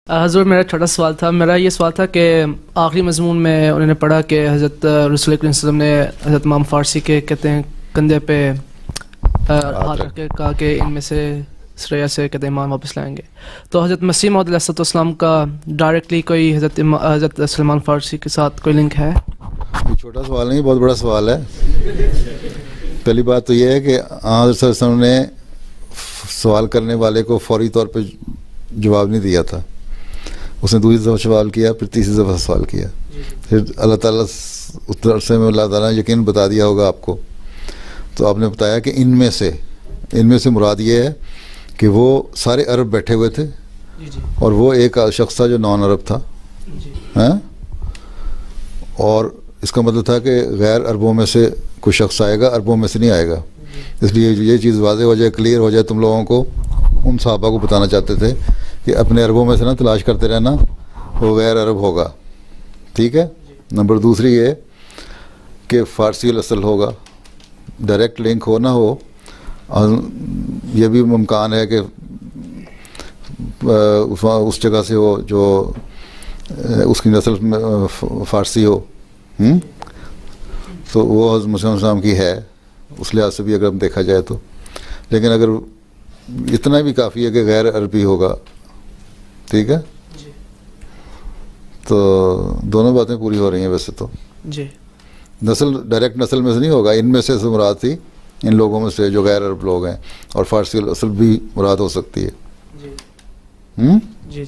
حضور میرا چھوٹا سوال تھا. میرا یہ سوال تھا کہ آخری مضمون میں انہوں نے پڑھا کہ حضرت رسول کریم صلی اللہ علیہ وسلم نے حضرت امام فارسی کے کہتے ہیں کندھے پہ ہاتھ رکھ کے کہا کہ ان میں سے سریا سے کہتے ہیں ایمان واپس لائیں گے. تو حضرت مسیح موعود علیہ السلام کا ڈائریکٹلی کوئی حضرت سلمان فارسی کے ساتھ کوئی لنک ہے؟ یہ چھوٹا سوال نہیں، بہت بڑا سوال ہے. پہلی بات تو یہ ہے کہ حضرت صلی اللہ علیہ وسلم نے سوال کرنے والے کو فوری طور پہ جواب نہیں دیا تھا. اس نے دوسری دفعہ سوال کیا، پھر تیسری دفعہ سوال کیا، پھر اللہ تعالیٰ اس عرصے میں اللہ تعالیٰ نے یقین بتا دیا ہوگا آپ کو. تو آپ نے بتایا کہ ان میں سے مراد یہ ہے کہ وہ سارے عرب بیٹھے ہوئے تھے اور وہ ایک شخص تھا جو نان عرب تھا. اور اس کا مطلب تھا کہ غیر عربوں میں سے کوئی شخص آئے گا، عربوں میں سے نہیں آئے گا. اس لیے یہ چیز واضح ہو جائے، کلیئر ہو جائے تم لوگوں کو. ان صحابہ کو بتانا چاہتے تھے کہ اپنے عربوں میں سے نہ تلاش کرتے رہنا، وہ غیر عرب ہوگا. ٹھیک ہے. نمبر دوسری یہ کہ فارسی الاصل ہوگا، ڈائریکٹ لنک ہو نہ ہو. یہ بھی ممکن ہے کہ اس جگہ سے ہو جو اس کی نسل فارسی ہو. تو وہ حضرت مسیح السلام کی ہے اس لحاظ سے بھی اگر ہم دیکھا جائے تو. لیکن اگر اتنا بھی کافی ہے کہ غیر عربی ہوگا. ٹھیک ہے. تو دونوں باتیں پوری ہو رہی ہیں ویسے تو. جی. نسل ڈائریکٹ نسل میں سے نہیں ہوگا، ان میں سے مراد تھی ان لوگوں میں سے جو غیر عرب لوگ ہیں، اور فارسی الاصل بھی مراد ہو سکتی ہے. جی جی.